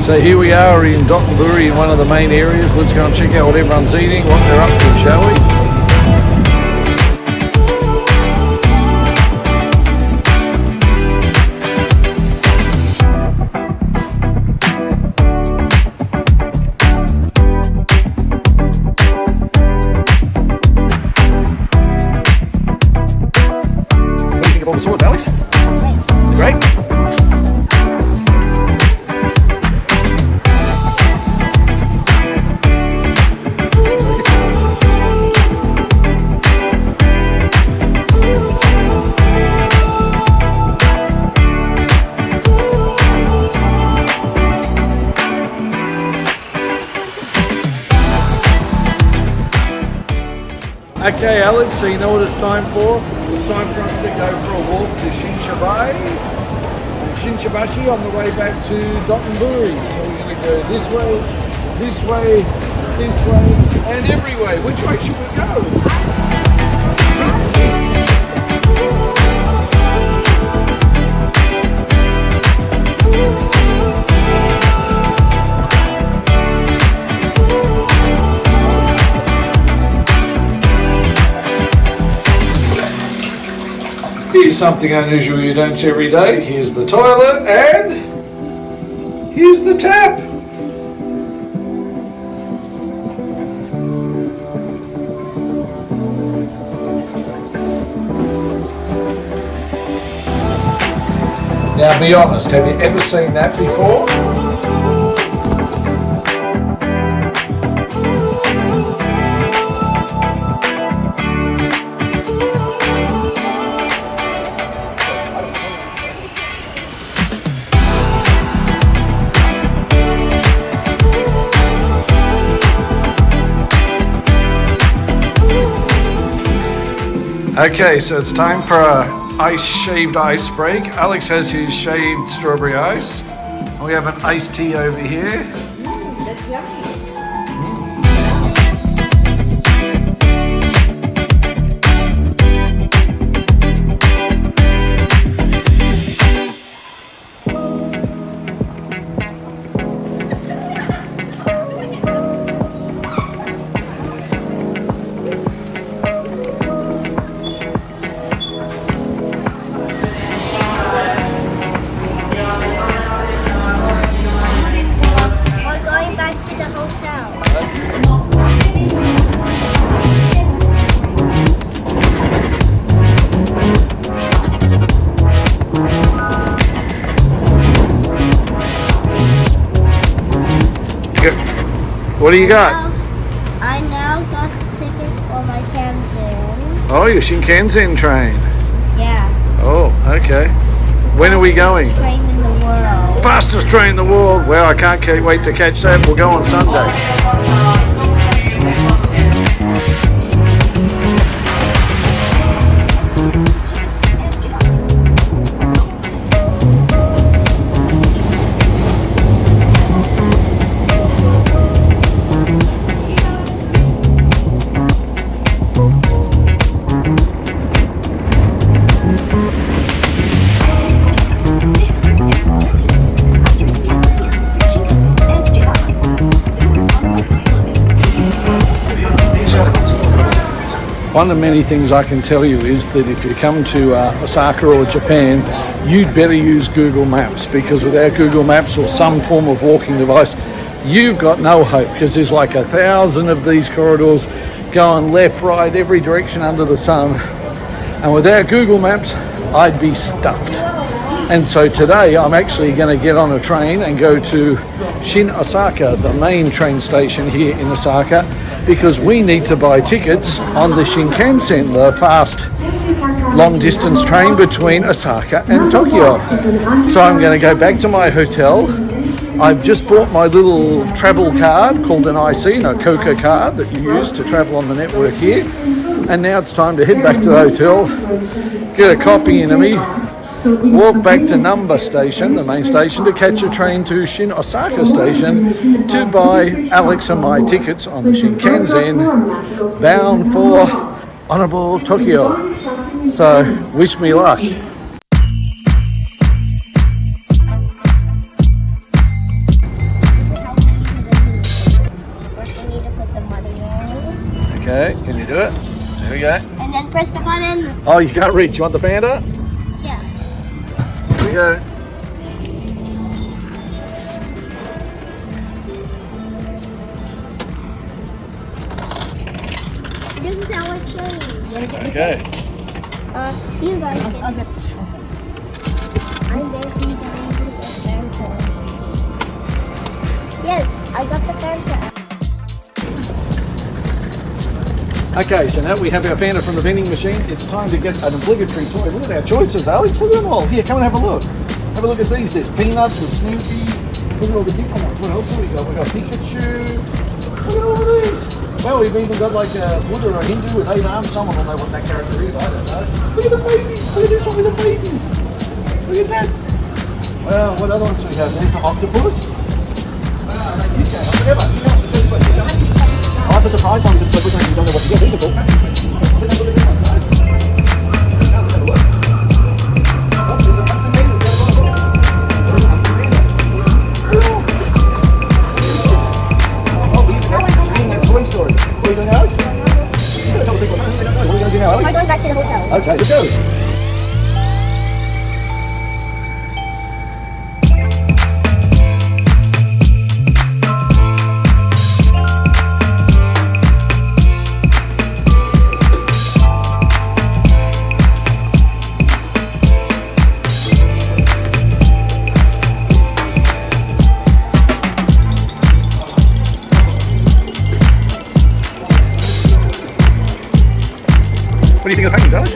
So here we are in Dotonbori, in one of the main areas. Let's go and check out what everyone's eating, what they're up to, shall we? What do you think of all the swords, Alex? Great. Okay, Alex, so you know what it's time for? It's time for us to go for a walk to Shinshibashi on the way back to Dotonbori. So we're going to go this way, this way, this way, and every way. Which way should we go? Here's something unusual you don't see every day. Here's the toilet and here's the tap. Now be honest, have you ever seen that before? Okay, so it's time for a shaved ice break. Alex has his shaved strawberry ice. We have an iced tea over here. That's yummy. What do you got? I now got tickets for my Kansen. Oh, your Shinkansen train. Yeah. Oh, okay. When are we going? Fastest train in the world. Fastest train in the world. Well, I can't wait to catch that. We'll go on Sunday. One of the many things I can tell you is that if you come to Osaka or Japan, you'd better use Google Maps, because without Google Maps or some form of walking device, you've got no hope, because there's like 1,000 of these corridors going left, right, every direction under the sun. And without Google Maps, I'd be stuffed. And so today I'm actually going to get on a train and go to Shin Osaka, the main train station here in Osaka, because we need to buy tickets on the Shinkansen, the fast long distance train between Osaka and Tokyo. So I'm going to go back to my hotel. I've just bought my little travel card called an IC, no Coca card that you use to travel on the network here. And now it's time to head back to the hotel, get a copy into me, walk back to Namba Station, the main station, to catch a train to Shin Osaka Station to buy Alex and my tickets on the Shinkansen bound for Honorable Tokyo. So, wish me luck. Okay, can you do it? There we go. And then press the button. Oh, you can't reach. You want the Fanta? Yeah. Here we go. This is our change. Okay. You guys get I'm basically going to the Fanta. Yes, I got the Fanta. Okay, so now we have our Fanta from the vending machine. It's time to get an obligatory toy. Look at our choices, Alex. Look at them all. Here, come and have a look. Have a look at these. There's peanuts with Snoopy. Look at all the different ones. What else have we got? We got Pikachu. Look at all of these. Well, we've even got like a Buddha or a Hindu with 8 arms. Someone will know what that character is. I don't know. Look at the baby. Look at this one with a baby. Look at that. Well, what other ones do we have? There's an octopus. Wow, they keep going. Whatever. I have a surprise one because we don't know what to get. These are cool. Toy Story. What are you doing, Alex? You're gonna tell the people. What are you going to do now, Alex? We're going back to the hotel. Okay, let's go. What do you think of the paintings, Alex?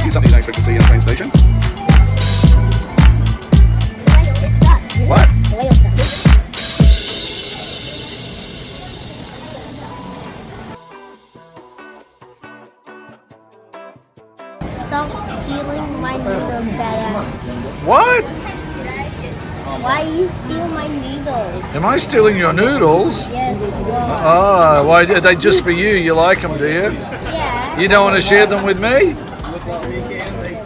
Here's something you don't expect to see in a train station. What? Stop stealing my noodles, Dada. What? Why you steal my noodles? Am I stealing your noodles? Yes, you are. Oh, why are they just for you? You like them, do you? Yeah. You don't want to share them with me?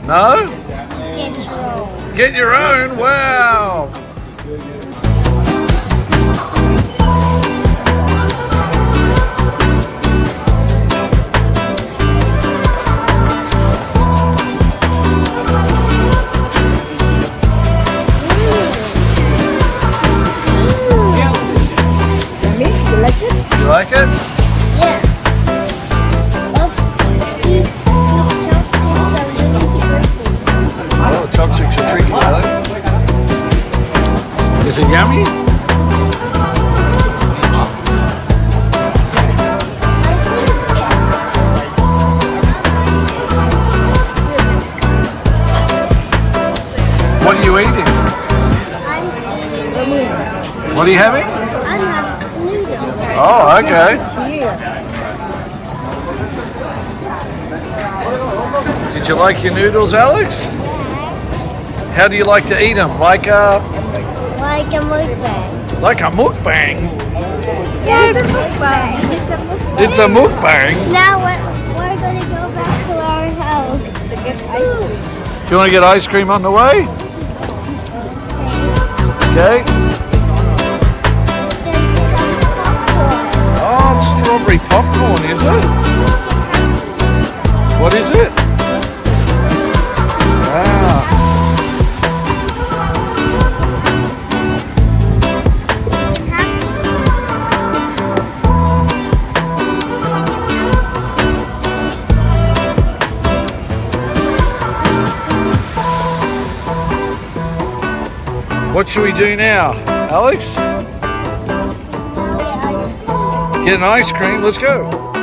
No? Get your own. Get your own? Wow. You like it? Yeah. Oops. These chopsticks are really tricky. Oh, chopsticks are tricky, are they? Is it yummy? What are you eating? I'm eating. What are you having? I'm having noodles. Oh, okay. Did you like your noodles, Alex? How do you like to eat them? Like a mukbang. Like a mukbang? Yeah, it's a mukbang. It's a mukbang. It's a mukbang. Now we're going to go back to our house. Do you want to get ice cream on the way? Okay. There's some popcorn. Oh, it's strawberry popcorn, is it? What is it? Wow. What should we do now, Alex? Get an ice cream. Let's go.